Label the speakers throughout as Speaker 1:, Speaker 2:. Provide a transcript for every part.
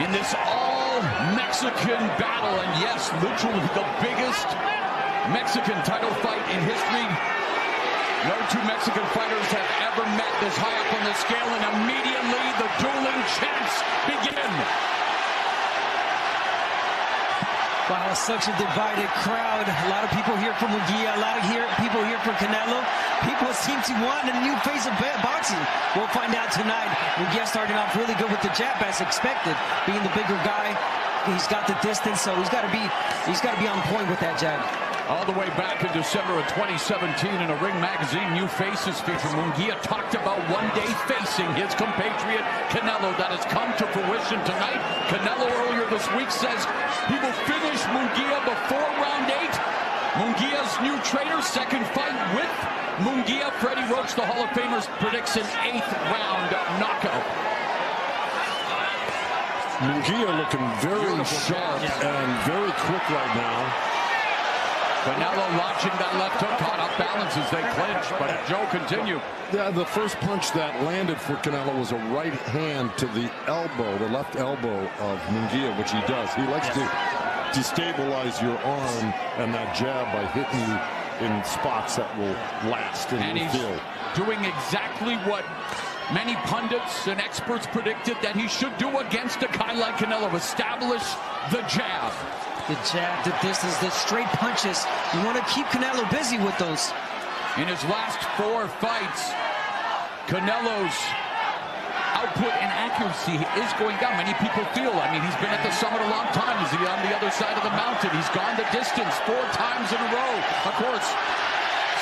Speaker 1: in this all-Mexican battle. And yes, literally the biggest Mexican title fight in history. No two Mexican fighters have ever met this high up on the scale, and immediately the dueling chants begin.
Speaker 2: Wow, such a divided crowd. A lot of people here for Munguia, a lot of people here for Canelo. People seem to want a new face of boxing. We'll find out tonight. Munguia starting off really good with the jab, as expected. Being the bigger guy, he's got the distance, so he's got to be on point with that jab.
Speaker 1: All the way back in December of 2017 in a Ring magazine, New Faces feature, Munguia talked about one day facing his compatriot Canelo. That has come to fruition tonight. Canelo earlier this week says he will finish Munguia before round 8. Munguia's new trainer, second fight with Munguia. Freddie Roach, the Hall of Famer, predicts an 8th round knockout.
Speaker 3: Munguia looking very sharp and very quick right now.
Speaker 1: Canelo launching that left hook, caught off balance as they clinch, but Joe continue.
Speaker 3: Yeah, the first punch that landed for Canelo was a right hand to the elbow, the left elbow of Munguia, which he does. He likes to destabilize your arm and that jab by hitting you in spots that will last in the field.
Speaker 1: Doing exactly what many pundits and experts predicted that he should do against a guy like Canelo, establish the jab.
Speaker 2: The jab, the distance, the straight punches. You want to keep Canelo busy with those.
Speaker 1: In his last 4 fights, Canelo's output and accuracy is going down. Many people feel, I mean, he's been at the summit a long time. Is he on the other side of the mountain? He's gone the distance 4 times in a row. Of course,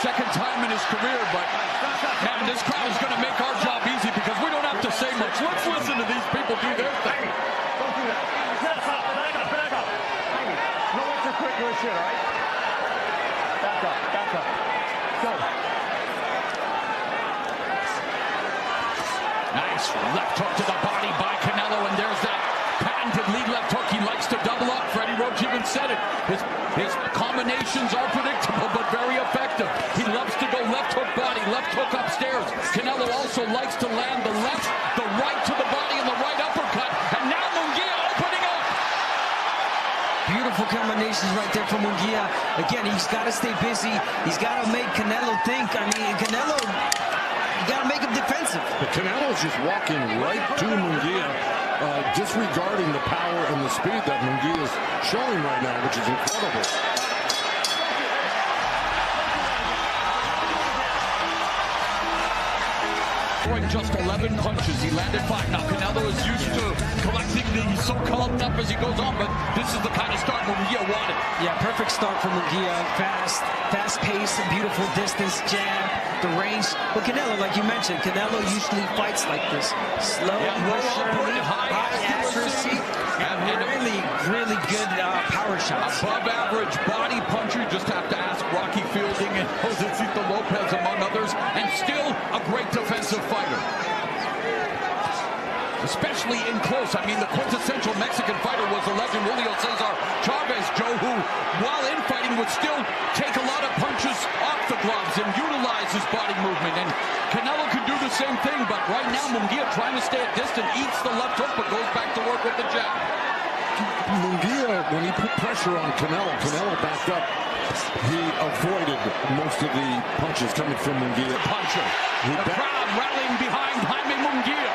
Speaker 1: second time in his career, but man, this crowd is going to make our job easy because we don't have to say much. Let's listen to these people do their thing.
Speaker 4: Don't do that. Back up. No extra quick or shit, all right? Back up. Go.
Speaker 1: Nice left hook to the body by Canelo, and there's that patented lead left hook. He likes to double up. Freddie Roach even said it. His combinations are predictable, but very effective. He loves to go left hook body, left hook upstairs. Canelo also likes to land the left, the right to the body, and the right uppercut. And now Munguia opening up.
Speaker 2: Beautiful combinations right there from Munguia. Again, he's got to stay busy. He's got to make Canelo think. I mean, Canelo, you got to make him defensive.
Speaker 3: But Canelo's just walking right to Munguia, disregarding the power and the speed that Munguia is showing right now, which is incredible.
Speaker 1: Throwing just 11 punches, he landed 5. Now Canelo is used to collecting the so-called up as he goes on, but this is the kind of start Munguia wanted.
Speaker 2: Yeah, perfect start for Munguia. Fast pace, beautiful distance, jab, the range. But Canelo, like you mentioned, Canelo usually fights like this. Slow, high accuracy, and really good power shots.
Speaker 1: Above average body puncher. You just have to ask Rocky Fielding and Josecito Lopez, among others, and still a great defensive fighter. Especially in close. I mean, the quintessential Mexican fighter was the legend Julio Cesar Chavez, Joe, who, while infighting, would still take a lot of punches off the gloves and utilize his body movement. And Canelo can do the same thing, but right now Munguia, trying to stay at distance, eats the left hook, but goes back to work with the jab.
Speaker 3: Munguia, when he put pressure on Canelo backed up. He avoided most of the punches coming from Munguia.
Speaker 1: Puncher. The crowd rallying behind Jaime Munguia.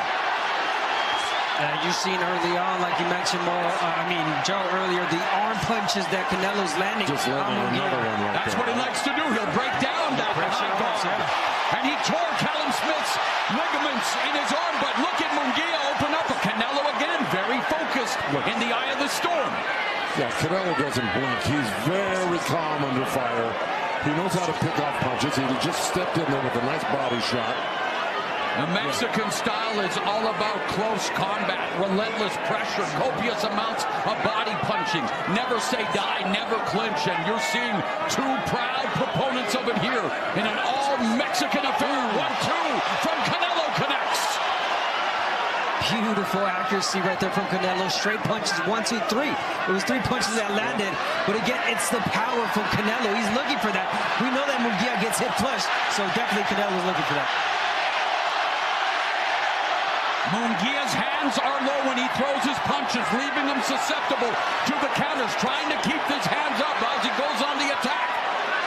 Speaker 2: You've seen early on, like you mentioned, Joe, earlier, the arm punches that Canelo's landing.
Speaker 3: Just landing another one right
Speaker 1: That's
Speaker 3: there.
Speaker 1: what he likes to do. He'll break down that high guard. And he tore Callum Smith's ligaments in his arm, but look at Munguia open up. Canelo again, very focused in the eye of the storm.
Speaker 3: Yeah, Canelo doesn't blink. He's very calm under fire. He knows how to pick off punches. He just stepped in there with a nice body shot.
Speaker 1: The Mexican style is all about close combat, relentless pressure, copious amounts of body punching. Never say die, never clinch, and you're seeing 2 proud proponents of it here in an all-Mexican affair. 1-2 from Canelo connects.
Speaker 2: Beautiful accuracy right there from Canelo. Straight punches, 1, 2, 3. It was 3 punches that landed, but again, it's the power from Canelo. He's looking for that. We know that Munguia gets hit flush, so definitely Canelo's looking for that.
Speaker 1: Munguia's hands are low when he throws his punches, leaving him susceptible to the counters, trying to keep his hands up as he goes on the attack.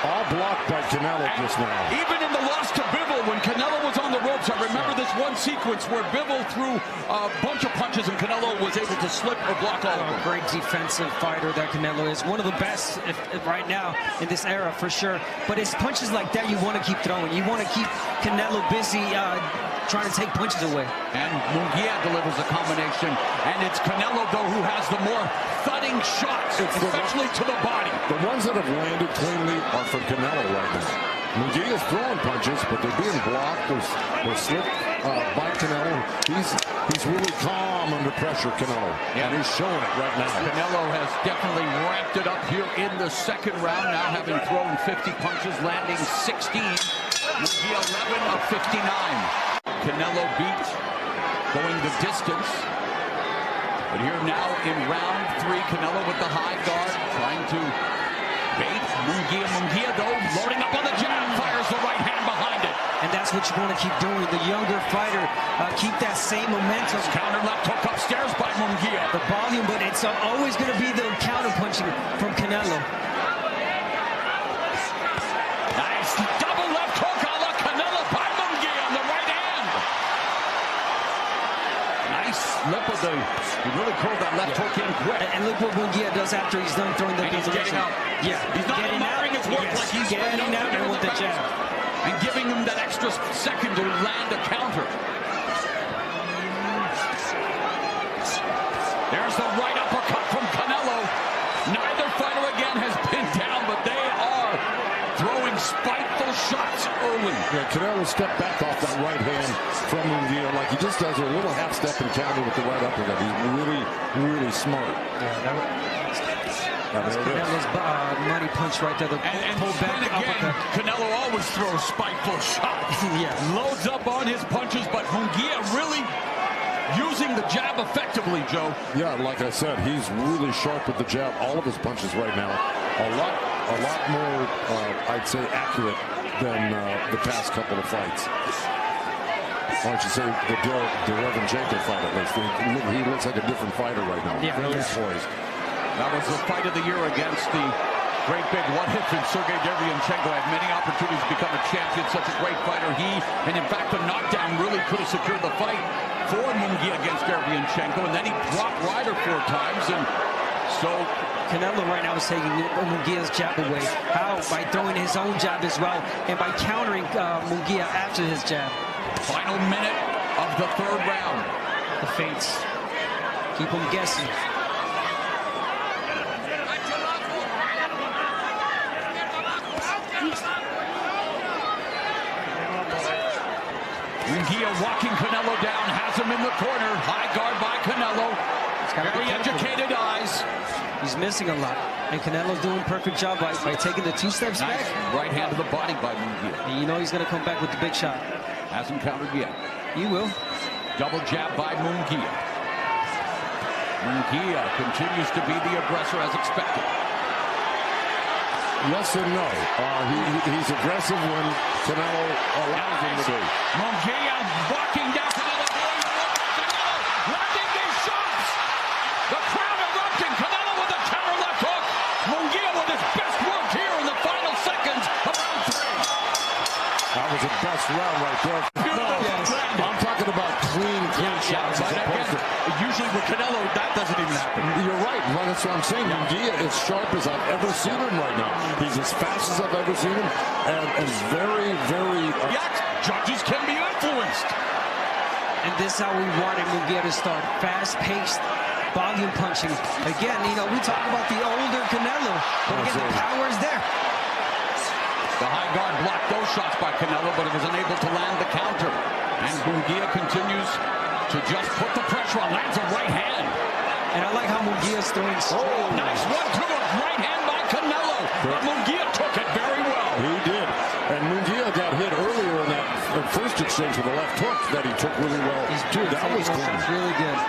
Speaker 3: All blocked by Canelo just now.
Speaker 1: Even in the loss to Bivol, when Canelo was on the ropes, I remember this one sequence where Bivol threw a bunch of punches and Canelo was able to slip or block all of them.
Speaker 2: Great defensive fighter that Canelo is. One of the best if right now in this era, for sure. But it's punches like that you want to keep throwing. You want to keep Canelo busy trying to take punches away.
Speaker 1: And Munguia delivers a combination. And it's Canelo, though, who has the more thudding shots, especially to the body.
Speaker 3: The ones that have landed cleanly are from Canelo right now. Munguia's throwing punches, but they're being blocked or slipped by Canelo. He's really calm under pressure, Canelo.
Speaker 1: Yeah.
Speaker 3: And he's showing it right now.
Speaker 1: Canelo has definitely ramped it up here in the second round, now having thrown 50 punches, landing 16. Munguia 11 of 59. Canelo beat, going the distance. But here now in round 3, Canelo with the high guard, trying to bait Munguia. Munguia, though, loading up on the jab, fires the right hand behind it.
Speaker 2: And that's what you want to keep doing. The younger fighter, keep that same momentum.
Speaker 1: Counter left hook upstairs by Munguia.
Speaker 2: The volume, but it's always going to be the counter punching from Canelo.
Speaker 1: Nice double left hook a la Canelo by Munguia on the right hand. Nice slip of he really curled that left hook in quick.
Speaker 2: And look what Munguia does after he's done throwing the combination.
Speaker 1: Yeah, he's not admiring his work like he's
Speaker 2: getting out there with the jab.
Speaker 1: And giving him that extra second to land a counter. There's the right uppercut from Canelo. Neither fighter again has been down, but they are throwing spiteful shots early.
Speaker 3: Yeah, Canelo stepped back off that right hand from Munguia like he just does a little half step and counter with the right uppercut. He's really, really smart.
Speaker 2: That's Canelo's money punch right there. The pull back
Speaker 1: again, Canelo always throws spiteful shots.
Speaker 2: Yes.
Speaker 1: Loads up on his punches, but Munguia really using the jab effectively, Joe.
Speaker 3: Yeah, like I said, he's really sharp with the jab. All of his punches right now, a lot more, I'd say, accurate than the past couple of fights. Or I should say the Derevinchenko fight, at least. He looks like a different fighter right now.
Speaker 2: Yeah,
Speaker 3: Very poised.
Speaker 1: That was the fight of the year against the great big one-hit from Sergey Derevinchenko. Had many opportunities to become a champion. Such a great fighter. And in fact, the knockdown really could have secured the fight for Munguia against Derevinchenko. And then he dropped Ryder 4 times. And so
Speaker 2: Canelo right now is taking Munguia's jab away. How? By throwing his own jab as well, and by countering Munguia after his jab.
Speaker 1: Final minute of the 3rd round.
Speaker 2: The feints keep him guessing.
Speaker 1: Munguia walking Canelo down, has him in the corner. High guard by Canelo. Very educated eyes.
Speaker 2: He's missing a lot. And Canelo's doing a perfect job by taking the 2 steps back.
Speaker 1: Right hand to the body by Munguia.
Speaker 2: And you know he's going to come back with the big shot.
Speaker 1: Hasn't countered yet.
Speaker 2: He will.
Speaker 1: Double jab by Munguia. Munguia continues to be the aggressor as expected.
Speaker 3: Yes and no. He's aggressive when Canelo allows him to be.
Speaker 1: Munguia walking down Canelo. Landing these shots. The crowd erupting. Canelo with a counter left hook. Munguia with his best work here in the final seconds of round 3.
Speaker 3: That was the best round right there. I'm talking about clean shots.
Speaker 1: But again, usually with Canelo, that doesn't even happen.
Speaker 3: You're right. Well, that's what I'm saying. Munguia is sharp as I've ever seen him right now. He's as fast as I've ever seen him, and very, very.
Speaker 1: Yes, judges can be influenced.
Speaker 2: And this is how we wanted Munguia to start. Fast-paced, volume punching. Again, you know, we talk about the older Canelo, but again, the power is there.
Speaker 1: The high guard blocked those shots by Canelo, but it was unable to land the counter. And Munguia continues to just put the pressure on. Lands a right hand.
Speaker 2: And I like how Munguia's throwing straight.
Speaker 1: Nice 1-2 right hand by Canelo. But Munguia took it very well.
Speaker 3: He did. And Munguia got hit earlier in that first exchange with the left hook that he took really well. That was clean.
Speaker 2: Really good.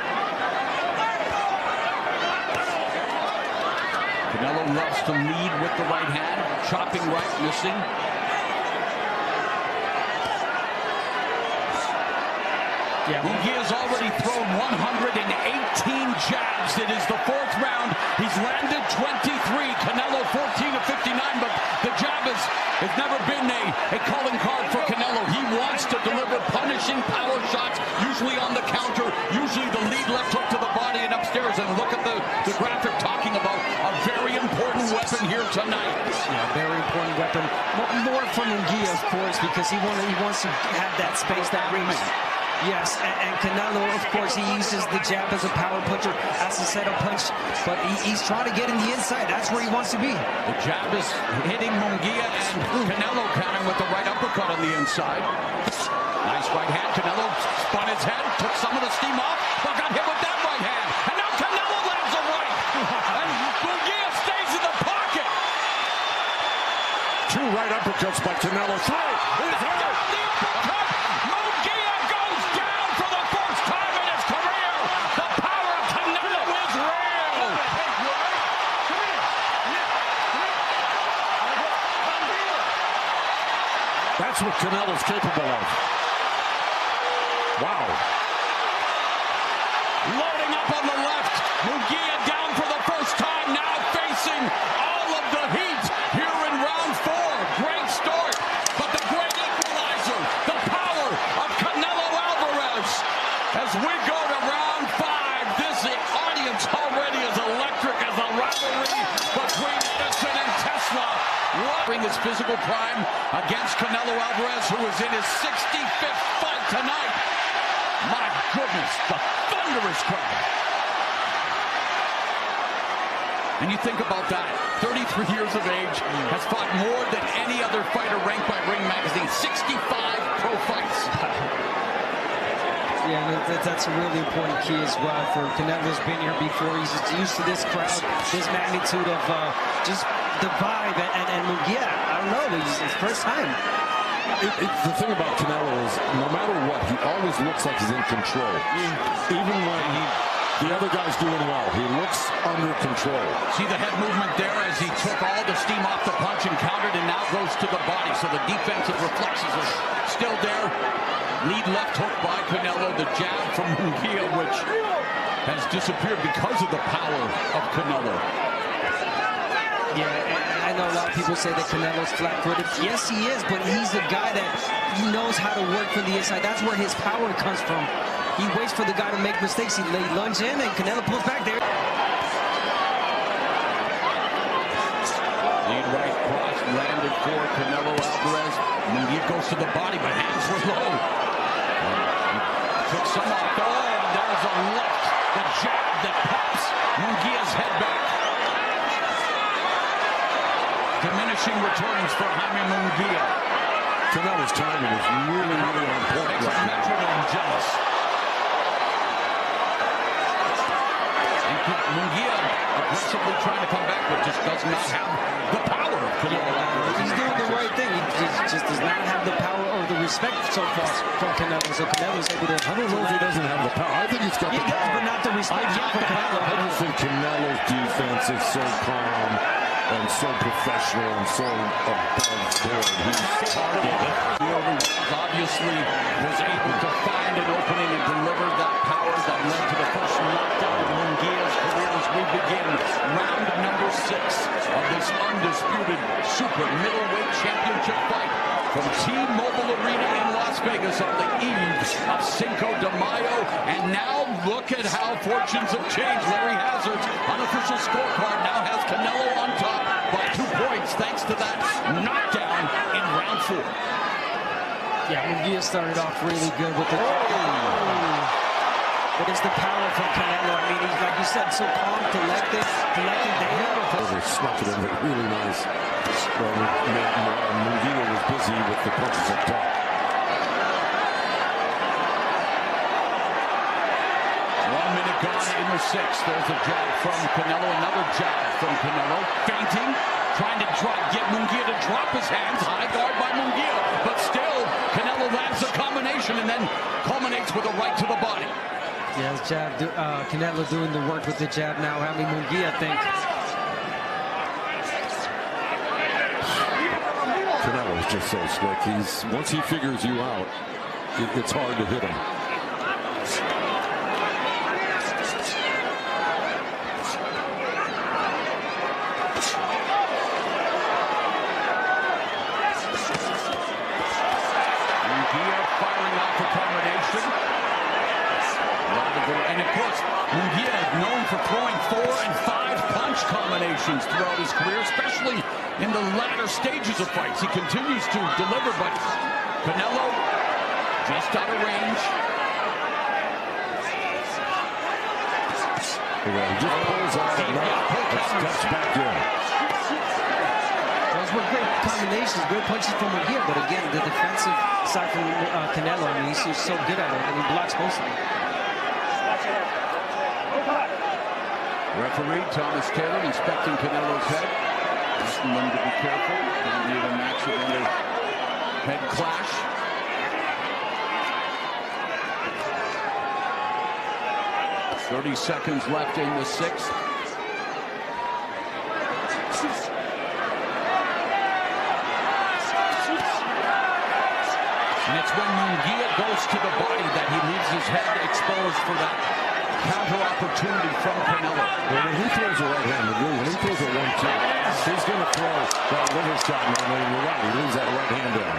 Speaker 1: Canelo loves to lead with the right hand. Chopping right, missing.
Speaker 2: Yeah.
Speaker 1: Munguia's already thrown 118 jabs. It is the fourth round. He's landed 23. Canelo 14 of 59, but the jab has never been a calling card for Canelo. He wants to deliver punishing power shots, usually on the counter, usually the lead left hook to the body and upstairs. And look at the graphic talking about a very important weapon here tonight.
Speaker 2: Yeah, very important weapon. More for Munguia, of course, because he wants to have that space, that ring. Yes, and Canelo, of course, he uses the jab as a power puncher, as a setup punch, but he's trying to get in the inside. That's where he wants to be.
Speaker 1: The jab is hitting Munguia, and Canelo countering with the right uppercut on the inside. Nice right hand. Canelo spun his head, took some of the steam off, but got hit with that right hand. And now Canelo lands a right. And Munguia stays in the pocket.
Speaker 3: Two right uppercuts by Canelo. Three. He's hurt.
Speaker 1: The uppercut. Munguia goes down for the first time in his career. The power of Canelo is real.
Speaker 3: That's what Canelo's capable of. Wow.
Speaker 1: Loading up on the left. Munguia down for the first time, now facing all of the heat here in round 4. Great start, but the great equalizer, the power of Canelo Alvarez. As we go to round 5, this audience already is electric as a rivalry between Edison and Tesla. Watching his physical prime against Canelo Alvarez, who is in his 65th fight tonight. My goodness, the thunderous crowd. And you think about that, 33 years of age, has fought more than any other fighter ranked by Ring Magazine, 65 pro fights.
Speaker 2: Yeah, and that's a really important key as well for Canelo's been here before. He's used to this crowd, this magnitude of just the vibe. And Munguia, I don't know, it's his first time.
Speaker 3: The thing about Canelo is, no matter what, he always looks like he's in control. Even when the other guy's doing well, he looks under control.
Speaker 1: See the head movement there as he took all the steam off the punch and countered and now goes to the body. So the defensive reflexes are still there. Lead left hook by Canelo. The jab from Munguia, which has disappeared because of the power of Canelo.
Speaker 2: Yeah, I know a lot of people say that Canelo's flat-footed. Yes, he is, but he's a guy that he knows how to work from the inside. That's where his power comes from. He waits for the guy to make mistakes. He lunges in, and Canelo pulls back there.
Speaker 1: Lead right cross landed for Canelo Alvarez. Munguia goes to the body, but hands were low. Took some off. Oh, and there's a left. The jab that pops Munguia's head back. Diminishing returns for Jaime Munguia.
Speaker 3: Canelo's timing is really on point
Speaker 1: Makes
Speaker 3: right
Speaker 1: him
Speaker 3: now.
Speaker 1: metronome jealous. And Munguia aggressively trying to come back, but just does not have the power of Canelo Alvarez.
Speaker 2: He's doing the right thing. He just does not have the power or the respect so far from Canelo. So Canelo's able to...
Speaker 3: I don't know if he doesn't have the power. I think he's got
Speaker 2: He
Speaker 3: the
Speaker 2: does,
Speaker 3: power.
Speaker 2: but not the respect from Canelo.
Speaker 3: I just think Canelo's defense is so calm and so professional and so above board. He's targeted.
Speaker 1: Obviously was able to find an opening and deliver that power that led to the first knockdown of Munguia's career as we begin round number 6 of this undisputed super middleweight championship fight from T-Mobile Arena in Las Vegas on the eve of Cinco de Mayo. And now look at how fortunes have changed. Larry Hazard's unofficial scorecard now has Canelo on top by 2 points thanks to that knockdown in round 4.
Speaker 2: Yeah, Munguia started off really good with the... But it's the power from Canelo. I mean, he's, like you said, so calm, collected.
Speaker 3: They snuck it in, but really nice. Munguia was busy with the punches up top.
Speaker 1: 1 minute gone in the 6th. There's a jab from Canelo, another jab from Canelo. Feinting, trying to get Munguia to drop his hands. High guard by Munguia, but still Canelo lands a combination and then culminates with a right to the body.
Speaker 2: Yeah, his jab, Canelo doing the work with the jab now, having Munguia think.
Speaker 3: Canelo's just so slick. Once he figures you out, it's hard to hit him.
Speaker 1: for throwing 4 and 5 punch combinations throughout his career, especially in the latter stages of fights. He continues to deliver, but Canelo just out of range.
Speaker 3: He just pulls out and steps back in.
Speaker 2: Those were great combinations, great punches from Munguia, but again, the defensive side from Canelo, I mean, he's so good at it, and he blocks most of them.
Speaker 1: Referee Thomas Taylor inspecting Canelo's head, asking them to be careful. Don't need an accidental head clash. .30 seconds left in the 6th. And it's when Munguia goes to the body that he leaves his head exposed for that counter opportunity from Canelo.
Speaker 3: When he throws a right hand, when he throws a 1-2, he's going to throw that liver shot, and you're right, he leaves that right hand down.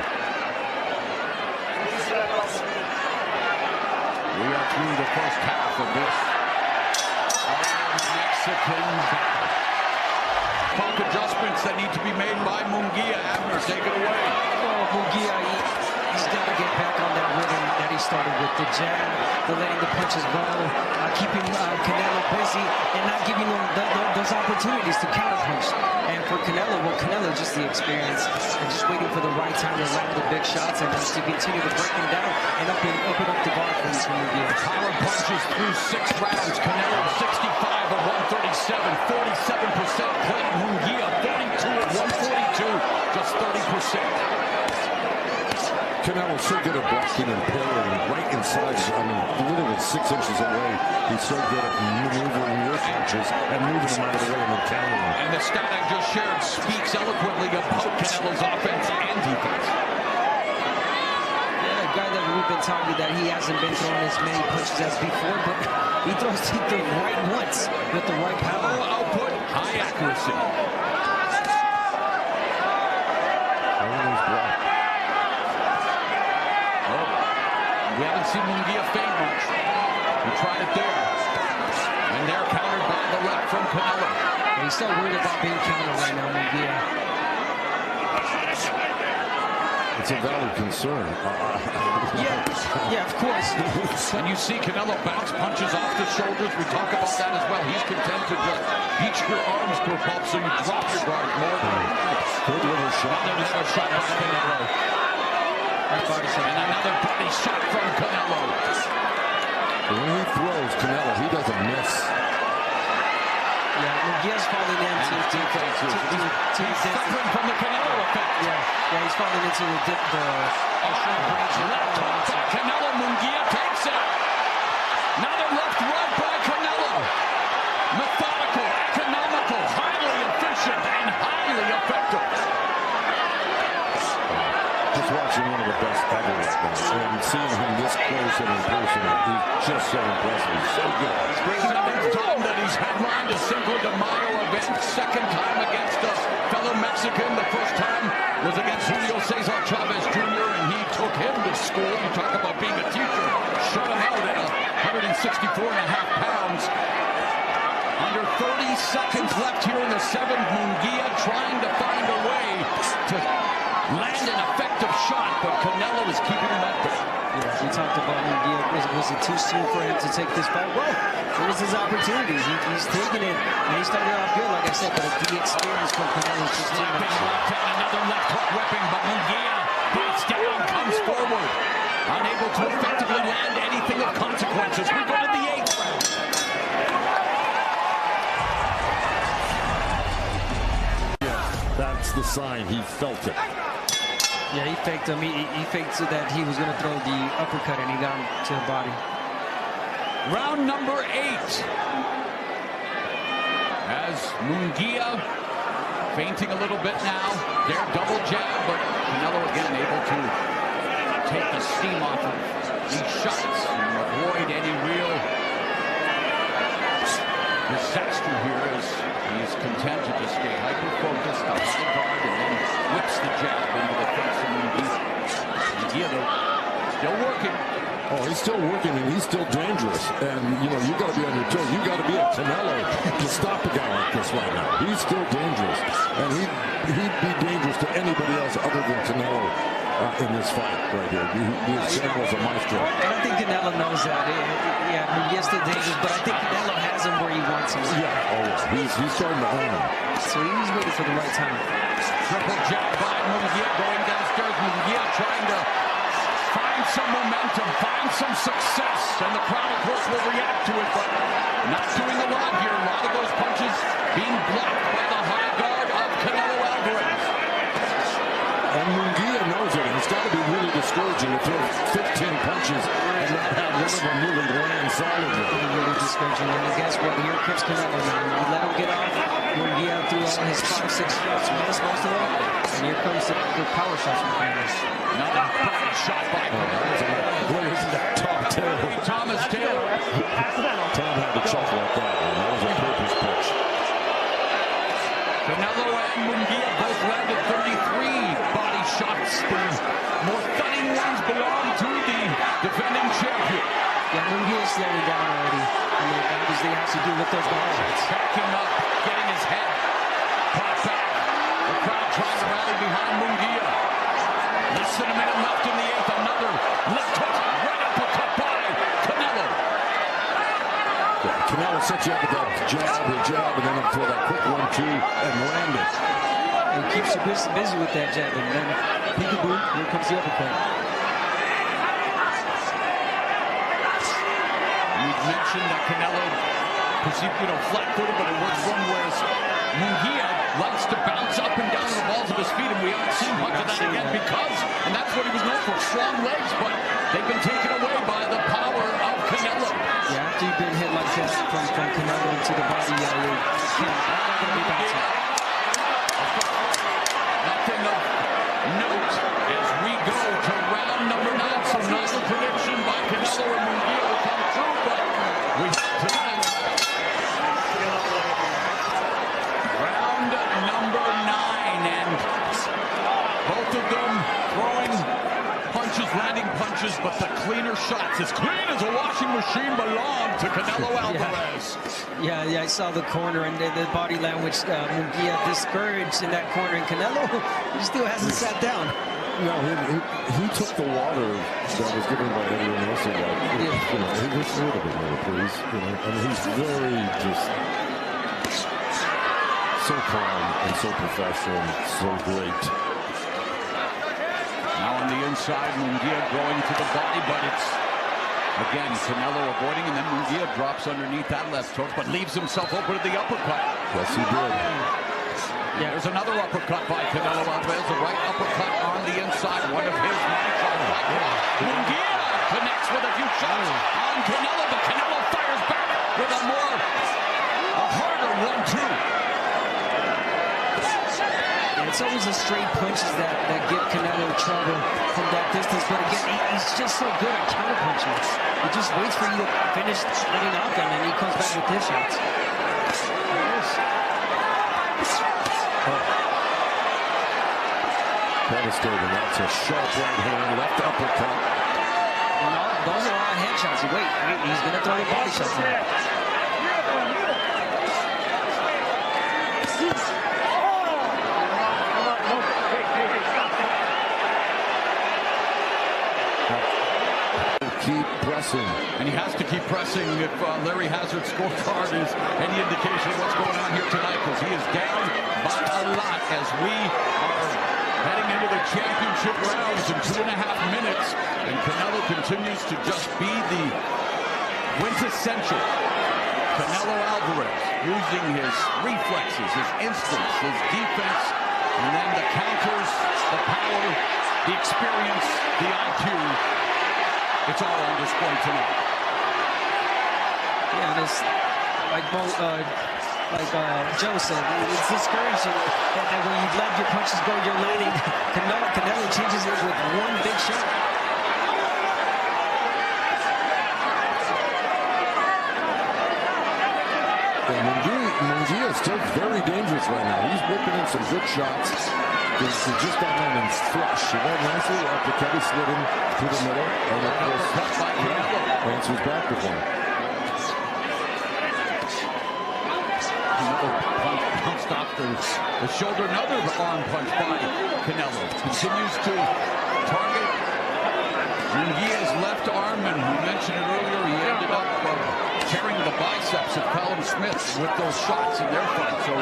Speaker 1: We are through the first half of this Mexican battle. Punk adjustments that need to be made by Munguia. Abner, take it away.
Speaker 2: Oh, Munguia, he's got to get back on that rhythm that he started with. The jab, the letting the punches go, keeping Canelo busy, and not giving him those opportunities to counterpunch. And for Canelo, well, Canelo just the experience and just waiting for the right time to land the big shots and just to continue to break them down and open up the bar for Munguia.
Speaker 1: Power punches through 6 rounds. Canelo 65 of 137, 47% plate. Munguia 32 of 142, just 30%.
Speaker 3: Canelo's so good at blocking and parrying right inside. I mean, literally 6 inches away. He's so good at maneuvering your punches and moving them out of the way and then countering them.
Speaker 1: And the stat I just shared speaks eloquently about Canelo's offense and defense.
Speaker 2: Yeah, a guy that we've been talking that he hasn't been throwing as many punches as before, but he throws the right ones with the right power.
Speaker 1: Low output, high accuracy. We haven't seen Munguia feint much. He tried it there. And they're countered by the left from Canelo.
Speaker 2: And he's so worried about being countered right now, Munguia.
Speaker 3: It's a valid concern.
Speaker 2: Yeah, of course.
Speaker 1: And you see Canelo bounce punches off the shoulders. We talk about that as well. He's content to just beat your arms to a pulp so you drop your guard more.
Speaker 3: Good little shot.
Speaker 1: Another shot by Canelo. And another body shot from Canelo.
Speaker 3: When he throws Canelo, he doesn't miss.
Speaker 2: Yeah, Munguia's falling into
Speaker 1: suffering from the Canelo effect.
Speaker 2: Yeah, he's falling into the
Speaker 1: left hook by Canelo. Munguia takes it. Another left right by Canelo. Methodical, economical, highly efficient, and highly effective.
Speaker 3: Just watching one of the best ever and seeing him this close and in person, he's just so impressive. He's so good.
Speaker 1: He's bringing the next time that he's headlined a Cinco de Mayo event. Second time against a fellow Mexican. The first time was against Julio Cesar Chavez Jr. and he took him to school. You talk about being a teacher. Shut him out at 164.5 pounds. Under 30 seconds left here in the 7th. Munguia trying to find a way to land an effective shot, but Canelo is keeping him at bay.
Speaker 2: Yeah, we talked about Munguia. Was it too soon for him to take this fight? Well, it was his opportunity. He's taking it, and he started off good, like I said, but the experience from Canelo is just too much.
Speaker 1: Left hand, another left hook whipping, but Munguia bites down, comes forward, unable to effectively land anything of consequences. We go to the 8th round.
Speaker 3: That's the sign. He felt it.
Speaker 2: Yeah, he faked him. He faked so that he was going to throw the uppercut, and he got him to the body.
Speaker 1: Round number 8. As Munguia feinting a little bit now. Their double jab, but Canelo again able to take the steam off of these shots and avoid any real disaster here as he's content to just stay hyper-focused, the high guard, and then whips the jab into the face of Munguia. Munguia, though, still working.
Speaker 3: Oh, he's still working and he's still dangerous. And, you know, you got to be on your toes. You got to be a Canelo to stop a guy like this right now. He's still dangerous. And he'd be dangerous to anybody else other than Canelo in this fight right here. Canelo's a maestro.
Speaker 2: And I think Canelo knows that. Yeah, Munguia's still dangerous, but I think Canelo has him where he wants him.
Speaker 3: Yeah, always. He's starting to own him.
Speaker 2: So he's waiting for the right time.
Speaker 1: Triple jab by Munguia going downstairs. Munguia trying to find some momentum, find some success, and the crowd, of course, will react to it, but not doing a lot here. A lot of those punches being blocked by the high guard of Canelo Alvarez.
Speaker 3: And Munguia knows it. It's got to be really discouraging to throw 15 punches and not have one of them really land solidly.
Speaker 2: Really discouraging. And guess what? Here comes Canelo now. You let him get off. Munguia threw all his 5 or 6 shots, missed most of them. And here comes the power shots from Canelo.
Speaker 1: Another bad shot by Canelo.
Speaker 3: What is that?
Speaker 1: Thomas Taylor.
Speaker 3: Tom had to chuckle at that one. That was a purpose pitch.
Speaker 1: Canelo and Munguia both landed 33 body shots. The more stunning ones belong to the defending champion.
Speaker 2: Yeah, Munguia's slowing down already. I mean, what they have to do with those body shots.
Speaker 1: Backing up, getting his head popped back. The crowd trying to rally behind Munguia. Less than a minute left in the 8th. Another left hook, right uppercut by Canelo.
Speaker 3: Yeah, Canelo sets you up with that jab, and then he'll throw that quick 1-2 and land it.
Speaker 2: He keeps you busy with that jab, and then peekaboo, here comes the uppercut.
Speaker 1: We've mentioned that Canelo perceived, flat-footed, but it works one way. Munguia likes to bounce up and down the balls of his feet, and we haven't seen much of that again because, and that's what he was known for, strong legs, but they've been taken away by the power of Canelo.
Speaker 2: Yeah, after you've been hit like that from Canelo into the body, you can't be bouncing.
Speaker 1: Nothing of note as we go to round number 9. So not a prediction by Canelo or Munguia will come true, but we tonight. Round number 9, and both of them throwing punches, landing punches, but the cleaner shots, as clean as a washing machine, belong to Canelo Alvarez.
Speaker 2: Yeah, I saw the corner and the body language. Munguia discouraged in that corner, and Canelo, he still hasn't sat down.
Speaker 3: No, he took the water that was given by everyone else. He was a little bit more, please. And he's very just so calm and so professional, so great.
Speaker 1: Now on the inside, Munguia going to the body, but it's, again, Canelo avoiding, and then Munguia drops underneath that left hook, but leaves himself open to the uppercut.
Speaker 3: Yes, he did.
Speaker 1: Yeah, there's another uppercut by Canelo Alvarez, a right uppercut on the inside, one of his money shots. Munguia connects with a few shots on Canelo, but Canelo fires back with a harder 1-2.
Speaker 2: It's always the straight punches that give Canelo trouble from that distance. But again, he's just so good at counterpunching. He just waits for you to finish letting off them, and he comes back with his shots.
Speaker 3: Devastating. That's a sharp right hand, left uppercut.
Speaker 2: No, those are all headshots. Wait, he's going to throw the body shots now.
Speaker 3: Keep pressing.
Speaker 1: And he has to keep pressing if Larry Hazard's scorecard is any indication of what's going on here tonight, because he is down by a lot as we are heading into the championship rounds in 2.5 minutes. And Canelo continues to just be the quintessential Canelo Alvarez, using his reflexes, his instincts, his defense, and then the counters, the power, the experience, the IQ. It's all on display tonight.
Speaker 2: Yeah, and it's like Joe said, it's discouraging that when you let your punches go, you're landing. Canelo changes it with one big shot.
Speaker 3: And Munguia is still very dangerous right now. He's whipping in some good shots. He just got in and flush. He went nicely after Kelly slid him to the middle. And of course, answers back to him.
Speaker 1: Another punch bounced off the shoulder. Another arm punch by Canelo. Continues to target Munguia's left arm, and we mentioned it earlier. He ended up tearing the biceps of Callum Smith with those shots in their fight. So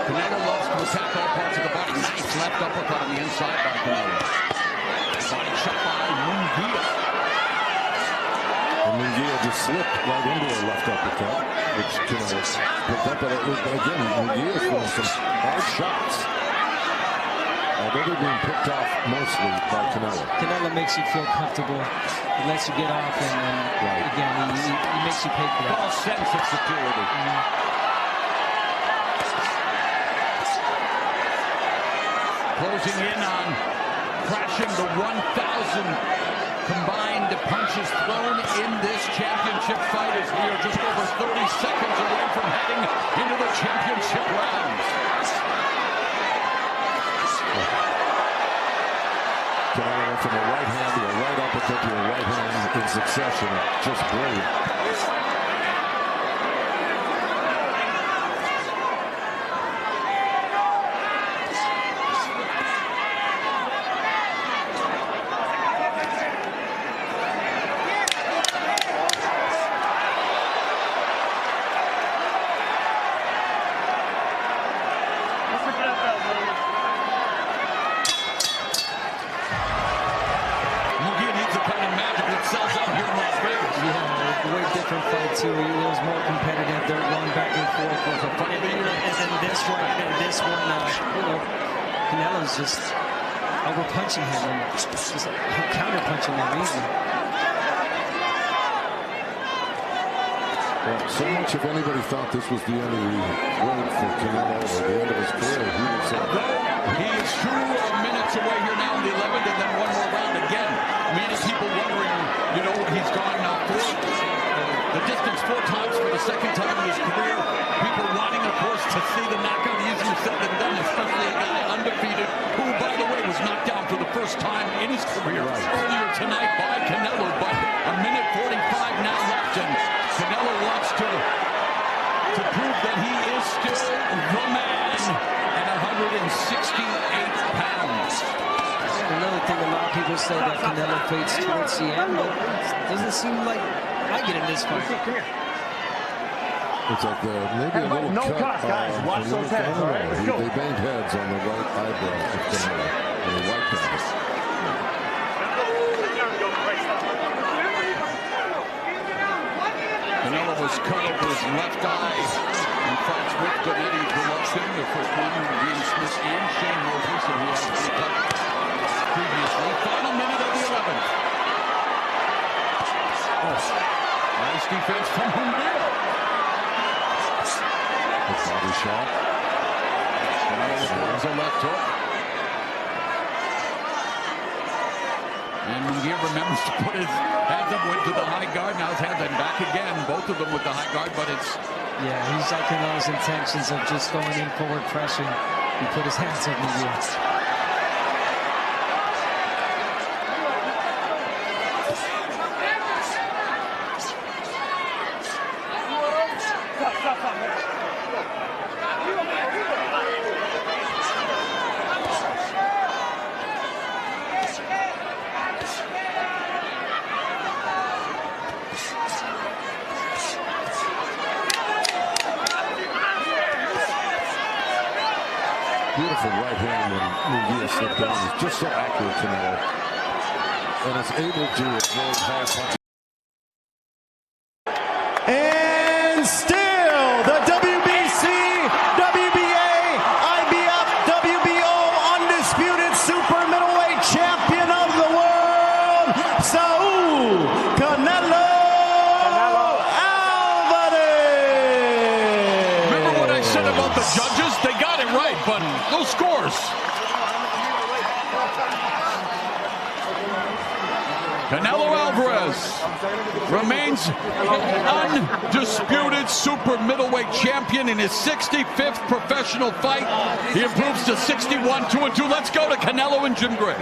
Speaker 1: Canelo loves to attack all parts of the body. Nice left uppercut on the inside by Canelo. Body shot by Munguia.
Speaker 3: And Munguia just slipped right into a left uppercut, which Canelo picked up. But again, Munguia's throwing some hard shots. Although they're being picked off mostly by Canelo.
Speaker 2: Canelo makes you feel comfortable. He lets you get off, and then again, he makes you pay for that.
Speaker 1: False sense of security. Closing in on crashing the 1,000 combined punches thrown in this championship fight, as we are just over 30 seconds away from heading into the championship rounds.
Speaker 3: Canelo went from a right hand to a right uppercut to a right hand in succession. Just brilliant.
Speaker 2: Different fight too. It was more competitive. They're going back and forth with a fight. And this one, Canelo's just over punching him and just counter punching him easy.
Speaker 3: Well, so much if anybody thought this was the end of the road for Canelo or the end of his career, he would say.
Speaker 1: He is 2 minutes away here now in the 11th, and then one more round again. Many people wondering, he's gone now the distance 4 times for the second time in his career. People wanting, of course, to see the knockout. Easier said than done, especially a guy undefeated who, by the way, was knocked down for the first time in his career earlier tonight by Canelo. But a minute 45 now left, and Canelo wants to prove that he is still the man at 168 pounds.
Speaker 2: Another thing, a lot of people say that Canelo fades towards the end, but it doesn't seem like I get in this fight.
Speaker 3: It's like maybe a little
Speaker 4: no
Speaker 3: cut.
Speaker 4: Guys, watch those heads, all right? Let's go.
Speaker 3: They banged heads on the right eyebrow of Canelo, and he wiped at it.
Speaker 1: Canelo was cut over his left eye in fights with Gennady Golovkin, the first one, Ian Smith and Shane Murphy, so he has been cut previously. Final minute of the 11th. Nice defense from Munguia.
Speaker 3: Body shot.
Speaker 1: There's a left hook. And Munguia remembers to put his hands up, went to the high guard, now his hands are back again, both of them with the high guard, but it's...
Speaker 2: Yeah, he's like in those intentions of just going in forward pressure. He put his hands up Munguia.
Speaker 3: Beautiful right hand when Munguia slipped down. He's just so accurate, Canelo. And is able to avoid high punches.
Speaker 5: And still the WBC, WBA, IBF, WBO undisputed super middleweight champion of the world, Saul Canelo Alvarez.
Speaker 1: Remember what I said about the judges? They got it right, but those scores. Canelo Alvarez remains undisputed super middleweight champion in his 65th professional fight. He improves to 61, 2-2. Let's go to Canelo and Jim Gray.